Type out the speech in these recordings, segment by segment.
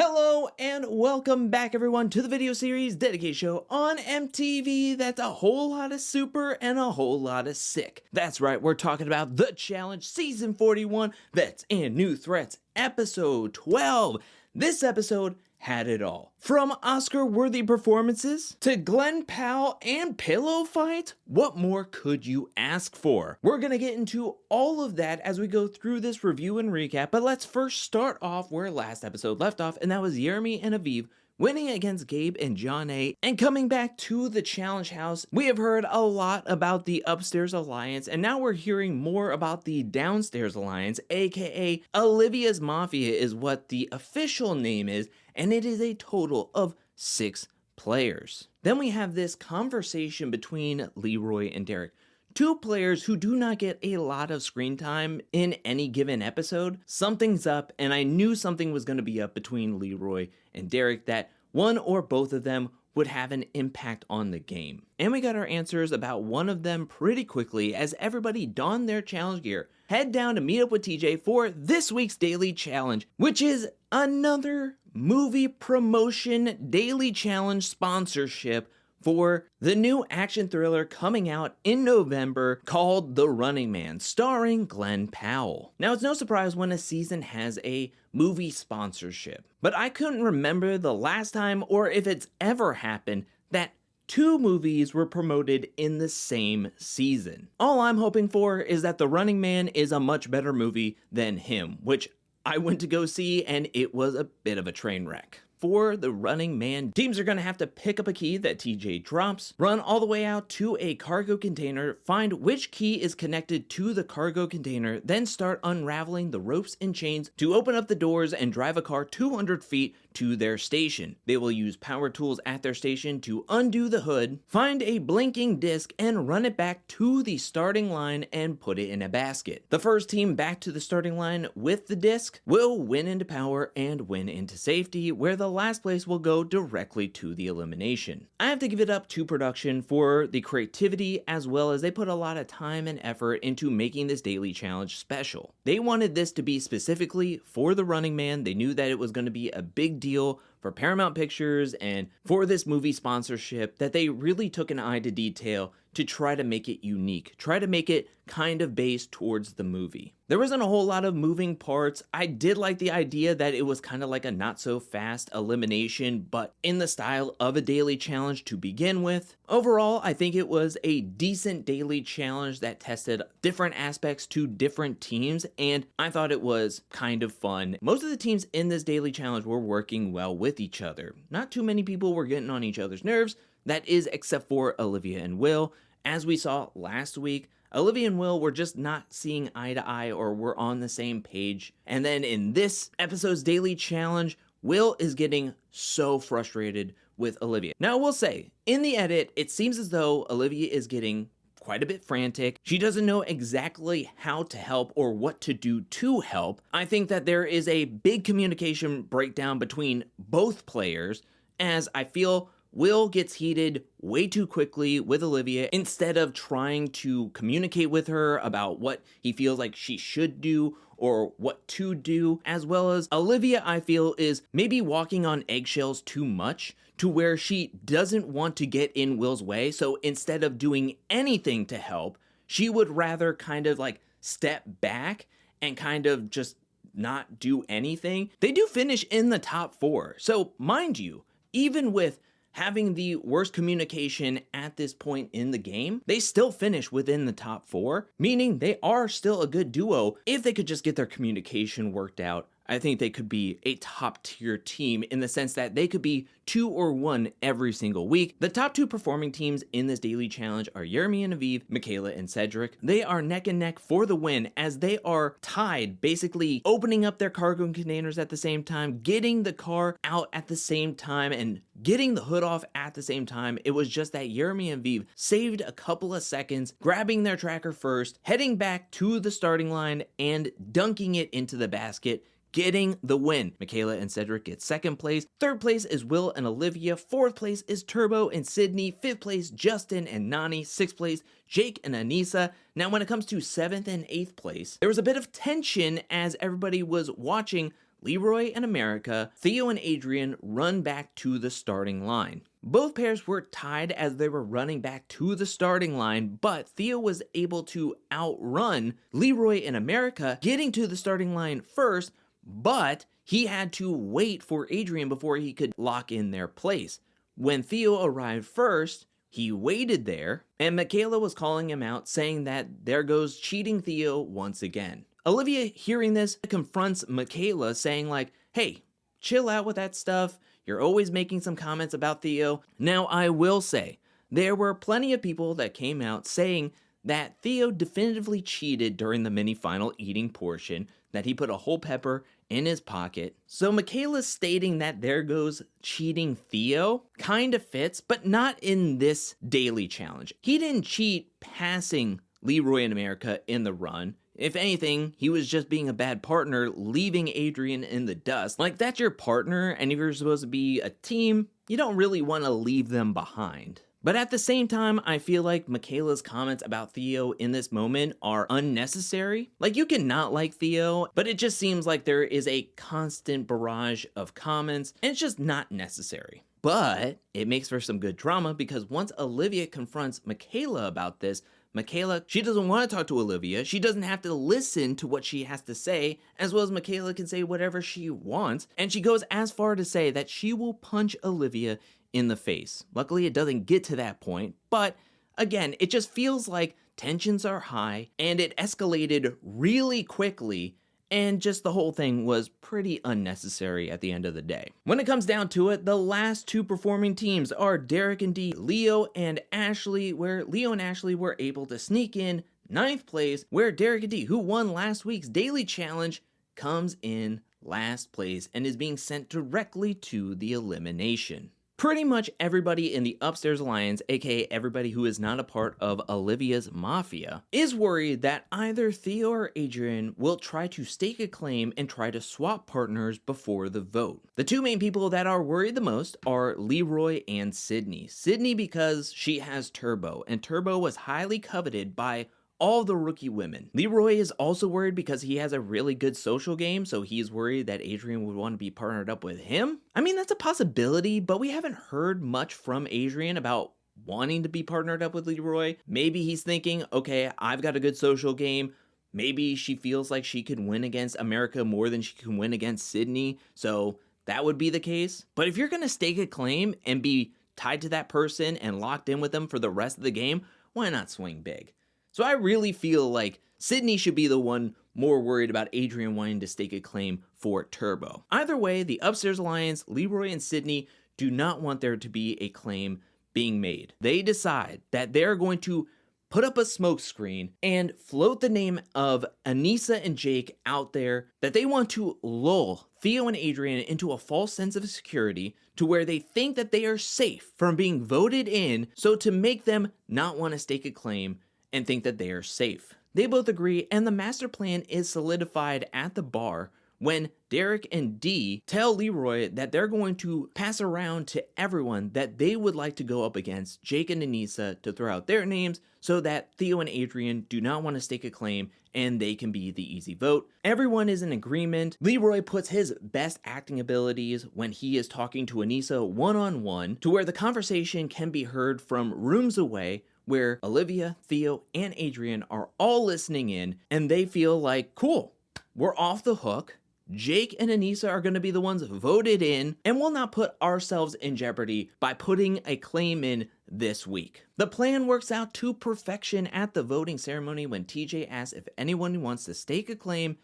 Hello and welcome back everyone to the video series dedicated show on MTV that's a whole lot of super and a whole lot of sick. That's right, we're talking about The Challenge Season 41 Vets and New Threats Episode 12. This episode had it all. From Oscar-worthy performances to Glen Powell and pillow fight, what more could you ask for? We're gonna get into all of that as we go through this review and recap, but let's first start off where last episode left off, and that was Jeremy and Aviv winning against Gabe and John A. And coming back to the challenge house, we have heard a lot about the upstairs alliance, and now we're hearing more about the downstairs alliance, aka Olivia's Mafia is what the official name is, and it is a total of 6 players. Then we have this conversation between Leroy and Derek. 2 players who do not get a lot of screen time in any given episode. Something's up, and I knew something was going to be up between Leroy and Derek, that one or both of them would have an impact on the game. And we got our answers about one of them pretty quickly as everybody donned their challenge gear, head down to meet up with TJ for this week's daily challenge, which is another movie promotion daily challenge sponsorship for the new action thriller coming out in November called The Running Man, starring Glen Powell. Now, it's no surprise when a season has a movie sponsorship, but I couldn't remember the last time, or if it's ever happened, that 2 movies were promoted in the same season. All I'm hoping for is that The Running Man is a much better movie than him, which I went to go see, and it was a bit of a train wreck. For The Running Man, teams are going to have to pick up a key that TJ drops, run all the way out to a cargo container, find which key is connected to the cargo container, then start unraveling the ropes and chains to open up the doors and drive a car 200 feet to their station. They will use power tools at their station to undo the hood, find a blinking disc, and run it back to the starting line and put it in a basket. The first team back to the starting line with the disc will win into power and win into safety, where the last place will go directly to the elimination. I have to give it up to production for the creativity, as well as they put a lot of time and effort into making this daily challenge special. They wanted this to be specifically for The Running Man. They knew that it was going to be a big deal for Paramount Pictures and for this movie sponsorship, that they really took an eye to detail to try to make it unique, try to make it kind of based towards the movie. There wasn't a whole lot of moving parts. I did like the idea that it was kind of like a not so fast elimination, but in the style of a daily challenge to begin with. Overall, I think it was a decent daily challenge that tested different aspects to different teams, and I thought it was kind of fun. Most of the teams in this daily challenge were working well with each other. Not too many people were getting on each other's nerves. That is, except for Olivia and Will. As we saw last week, Olivia and Will were just not seeing eye to eye, or were on the same page. And then in this episode's daily challenge, Will is getting so frustrated with Olivia. Now, I will say, in the edit, it seems as though Olivia is getting quite a bit frantic. She doesn't know exactly how to help or what to do to help. I think that there is a big communication breakdown between both players, as I feel Will gets heated way too quickly with Olivia instead of trying to communicate with her about what he feels like she should do or what to do, as well as Olivia, I feel, is maybe walking on eggshells too much to where she doesn't want to get in Will's way. So instead of doing anything to help, she would rather kind of like step back and kind of just not do anything. They do finish in the top 4. So mind you, even with having the worst communication at this point in the game, they still finish within the top 4, meaning they are still a good duo. If they could just get their communication worked out, I think they could be a top tier team in the sense that they could be 2 or 1 every single week. The top 2 performing teams in this daily challenge are Jeremy and Aviv, Michaela and Cedric. They are neck and neck for the win, as they are tied, basically opening up their cargo containers at the same time, getting the car out at the same time, and getting the hood off at the same time. It was just that Jeremy and Aviv saved a couple of seconds, grabbing their tracker first, heading back to the starting line, and dunking it into the basket, getting the win. Michaela and Cedric get 2nd place. 3rd place is Will and Olivia. 4th place is Turbo and Sydney. 5th place, Justin and Nani. 6th place, Jake and Anissa. Now, when it comes to 7th and 8th place, there was a bit of tension as everybody was watching Leroy and America, Theo and Adrienne run back to the starting line. Both pairs were tied as they were running back to the starting line, but Theo was able to outrun Leroy and America, getting to the starting line first, but he had to wait for Adrienne before he could lock in their place. When Theo arrived first, he waited there, and Michaela was calling him out, saying that there goes cheating Theo once again. Olivia, hearing this, confronts Michaela, saying like, hey, chill out with that stuff. You're always making some comments about Theo. Now, I will say, there were plenty of people that came out saying that Theo definitively cheated during the mini-final eating portion, that he put a whole pepper in his pocket. So Michaela stating that there goes cheating Theo kind of fits, but not in this daily challenge. He didn't cheat passing Leroy and America in the run. If anything, he was just being a bad partner, leaving Adrienne in the dust. Like, that's your partner, and if you're supposed to be a team, you don't really want to leave them behind. But at the same time, I feel like Michaela's comments about Theo in this moment are unnecessary. Like, you can not like Theo, but it just seems like there is a constant barrage of comments, and it's just not necessary. But it makes for some good drama, because once Olivia confronts Michaela about this, Michaela, she doesn't want to talk to Olivia. She doesn't have to listen to what she has to say, as well as Michaela can say whatever she wants. And she goes as far to say that she will punch Olivia in the face. Luckily, it doesn't get to that point. But again, it just feels like tensions are high and it escalated really quickly. And just the whole thing was pretty unnecessary at the end of the day. When it comes down to it, the last two performing teams are Derek and Dee, Leo and Ashley, where Leo and Ashley were able to sneak in 9th place, where Derek and Dee, who won last week's daily challenge, comes in last place and is being sent directly to the elimination. Pretty much everybody in the Upstairs Alliance, aka everybody who is not a part of Olivia's mafia, is worried that either Theo or Adrienne will try to stake a claim and try to swap partners before the vote. The two main people that are worried the most are Leroy and Sydney. Sydney because she has Turbo, and Turbo was highly coveted by all the rookie women. Leroy is also worried because he has a really good social game, so he's worried that Adrienne would want to be partnered up with him. I mean, that's a possibility, but we haven't heard much from Adrienne about wanting to be partnered up with Leroy. Maybe he's thinking, okay, I've got a good social game. Maybe she feels like she could win against America more than she can win against Sydney, so that would be the case. But if you're gonna stake a claim and be tied to that person and locked in with them for the rest of the game, why not swing big? So I really feel like Sydney should be the one more worried about Adrienne wanting to stake a claim for Turbo. Either way, the Upstairs Alliance, Leroy and Sydney, do not want there to be a claim being made. They decide that they're going to put up a smokescreen and float the name of Anissa and Jake out there, that they want to lull Theo and Adrienne into a false sense of security to where they think that they are safe from being voted in, so to make them not want to stake a claim and think that they are safe. They both agree, and the master plan is solidified at the bar when Derek and Dee tell Leroy that they're going to pass around to everyone that they would like to go up against Jake and Anissa to throw out their names so that Theo and Adrienne do not want to stake a claim and they can be the easy vote. Everyone is in agreement. Leroy puts his best acting abilities when he is talking to Anissa one-on-one to where the conversation can be heard from rooms away, where Olivia, Theo, and Adrienne are all listening in, and they feel like, cool, we're off the hook. Jake and Anissa are going to be the ones voted in, and we'll not put ourselves in jeopardy by putting a claim in this week. The plan works out to perfection at the voting ceremony when TJ asks if anyone wants to stake a claim,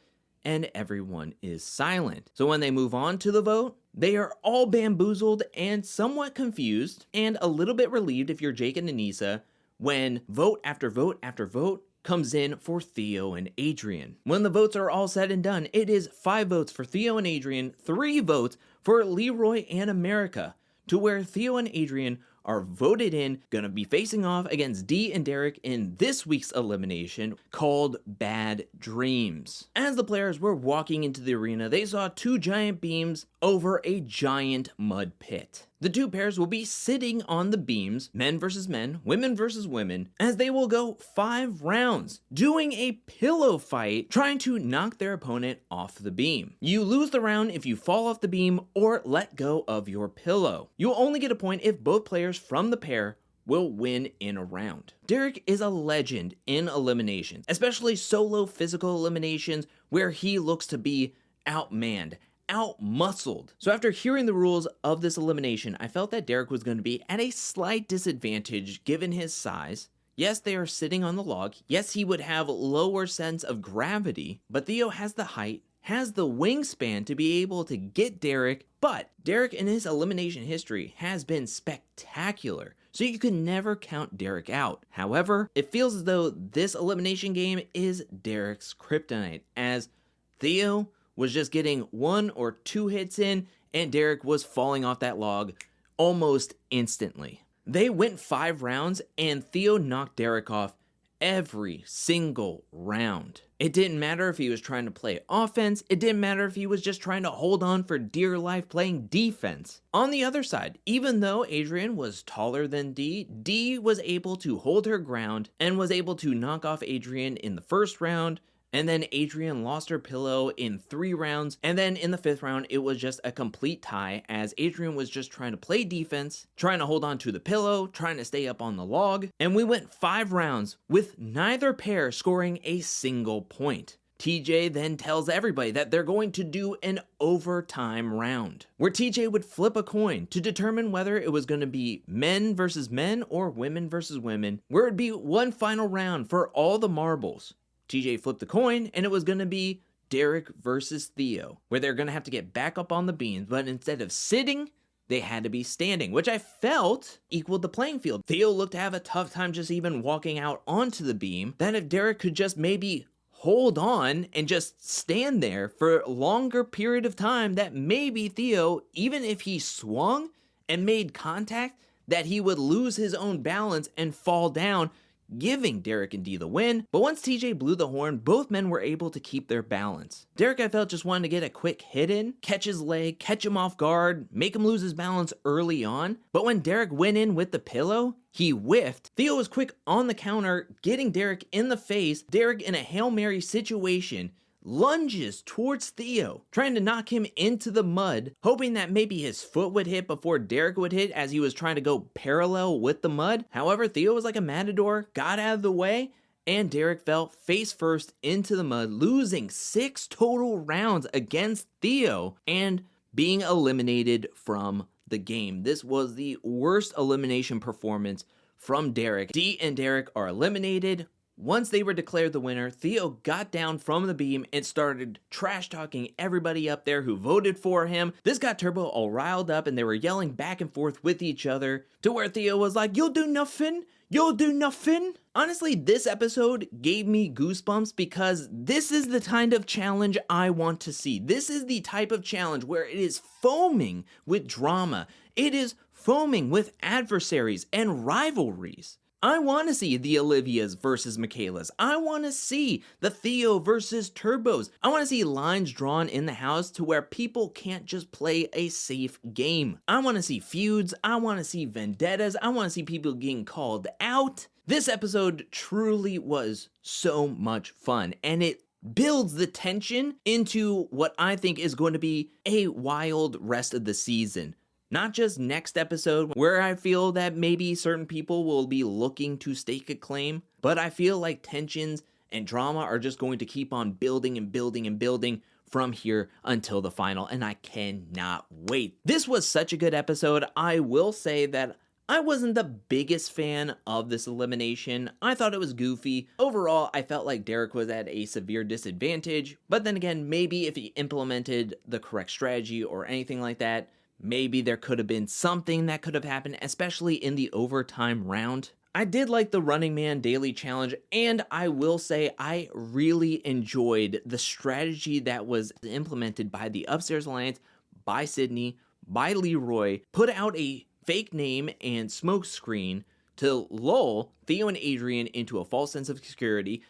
and everyone is silent. So when they move on to the vote, they are all bamboozled and somewhat confused, and a little bit relieved if you're Jake and Anissa, when vote after vote after vote comes in for Theo and Adrienne. When the votes are all said and done, it is 5 votes for Theo and Adrienne, 3 votes for Leroy and America, to where Theo and Adrienne are voted in, gonna be facing off against Dee and Derek in this week's elimination called Bad Dreams. As the players were walking into the arena, they saw two giant beams over a giant mud pit. The two pairs will be sitting on the beams, men versus men, women versus women, as they will go 5 rounds, doing a pillow fight, trying to knock their opponent off the beam. You lose the round if you fall off the beam or let go of your pillow. You'll only get a point if both players from the pair will win in a round. Derek is a legend in elimination, especially solo physical eliminations where he looks to be outmanned, out-muscled. So after hearing the rules of this elimination, I felt that Derek was going to be at a slight disadvantage given his size. Yes, they are sitting on the log. Yes, he would have lower sense of gravity, but Theo has the height, has the wingspan to be able to get Derek, but Derek in his elimination history has been spectacular, so you can never count Derek out. However, it feels as though this elimination game is Derek's kryptonite, as Theo was just getting 1 or 2 hits in, and Derek was falling off that log almost instantly. They went 5 rounds, and Theo knocked Derek off every single round. It didn't matter if he was trying to play offense, it didn't matter if he was just trying to hold on for dear life playing defense. On the other side, even though Adrienne was taller than Dee, Dee was able to hold her ground and was able to knock off Adrienne in the first round, and then Adrienne lost her pillow in 3 rounds, and then in the 5th round, it was just a complete tie as Adrienne was just trying to play defense, trying to hold on to the pillow, trying to stay up on the log, and we went 5 rounds with neither pair scoring a single point. TJ then tells everybody that they're going to do an overtime round, where TJ would flip a coin to determine whether it was going to be men versus men or women versus women, where it'd be one final round for all the marbles. TJ flipped the coin, and it was going to be Derek versus Theo, where they're going to have to get back up on the beams, but instead of sitting, they had to be standing, which I felt equaled the playing field. Theo looked to have a tough time just even walking out onto the beam, that if Derek could just maybe hold on and just stand there for a longer period of time, that maybe Theo, even if he swung and made contact, that he would lose his own balance and fall down, giving Derek and Dee the win. But once TJ blew the horn, both men were able to keep their balance. Derek, I felt, just wanted to get a quick hit in, catch his leg, catch him off guard, make him lose his balance early on. But when Derek went in with the pillow, he whiffed. Theo was quick on the counter, getting Derek in the face. Derek, in a Hail Mary situation, lunges towards Theo, trying to knock him into the mud, hoping that maybe his foot would hit before Derek would hit as he was trying to go parallel with the mud. However, Theo was like a matador, got out of the way, and Derek fell face first into the mud, losing 6 total rounds against Theo and being eliminated from the game. This was the worst elimination performance from Derek. Dee and Derek are eliminated. Once they were declared the winner, Theo got down from the beam and started trash-talking everybody up there who voted for him. This got Turbo all riled up, and they were yelling back and forth with each other to where Theo was like, "You'll do nothing, you'll do nothing." Honestly, this episode gave me goosebumps because this is the kind of challenge I want to see. This is the type of challenge where it is foaming with drama. It is foaming with adversaries and rivalries. I want to see the Olivias versus Michaelas. I want to see the Theo versus Turbos. I want to see lines drawn in the house to where people can't just play a safe game. I want to see feuds. I want to see vendettas. I want to see people getting called out. This episode truly was so much fun, and it builds the tension into what I think is going to be a wild rest of the season. Not just next episode, where I feel that maybe certain people will be looking to stake a claim, but I feel like tensions and drama are just going to keep on building and building and building from here until the final, and I cannot wait. This was such a good episode. I will say that I wasn't the biggest fan of this elimination. I thought it was goofy. Overall, I felt like Derek was at a severe disadvantage, but then again, maybe if he implemented the correct strategy or anything like that, maybe there could have been something that could have happened, especially in the overtime round. I did like the Running Man Daily Challenge, and I will say I really enjoyed the strategy that was implemented by the Upstairs Alliance, by Sydney, by Leroy, put out a fake name and smokescreen to lull Theo and Adrienne into a false sense of security.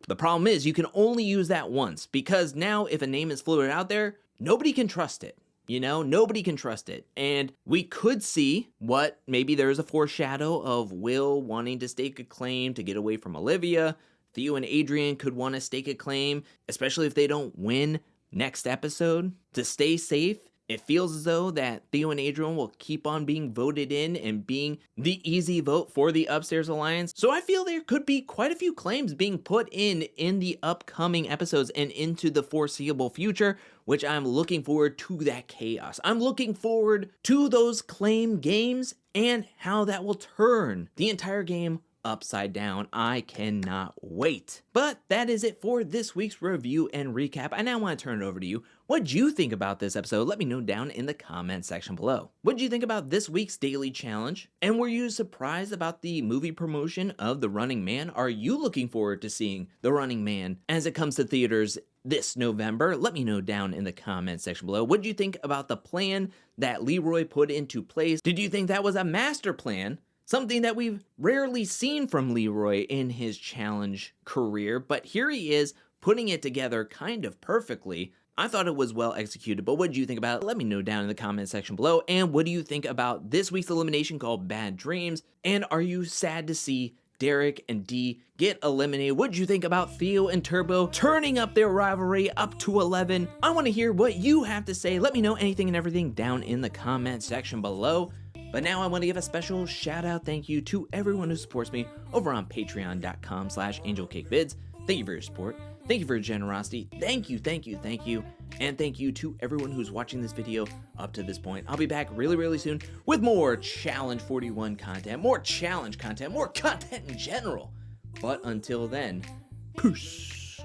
The problem is you can only use that once, because now if a name is floated out there, nobody can trust it. You know, nobody can trust it. And we could see what maybe there's a foreshadow of Will wanting to stake a claim to get away from Olivia. Theo and Adrienne could want to stake a claim, especially if they don't win next episode, to stay safe. It feels as though that Theo and Adrienne will keep on being voted in and being the easy vote for the Upstairs Alliance. So I feel there could be quite a few claims being put in the upcoming episodes and into the foreseeable future, which I'm looking forward to that chaos. I'm looking forward to those claim games and how that will turn the entire game upside down. I cannot wait. But that is it for this week's review and recap. I now want to turn it over to you. What did you think about this episode? Let me know down in the comment section below. What did you think about this week's daily challenge? And were you surprised about the movie promotion of The Running Man? Are you looking forward to seeing The Running Man as it comes to theaters this November? Let me know down in the comment section below. What did you think about the plan that Leroy put into place? Did you think that was a master plan? Something that we've rarely seen from Leroy in his challenge career, but here he is putting it together kind of perfectly. I thought it was well executed, but what did you think about it? Let me know down in the comment section below. And what do you think about this week's elimination called Bad Dreams? And are you sad to see Derek and Dee get eliminated? What did you think about Theo and Turbo turning up their rivalry up to 11? I want to hear what you have to say. Let me know anything and everything down in the comment section below. But now I want to give a special shout out thank you to everyone who supports me over on patreon.com/angelcakevids. Thank you for your support. Thank you for your generosity. Thank you, thank you, thank you. And thank you to everyone who's watching this video up to this point. I'll be back really soon with more Challenge 41 content, more challenge content, more content in general. But until then, peace.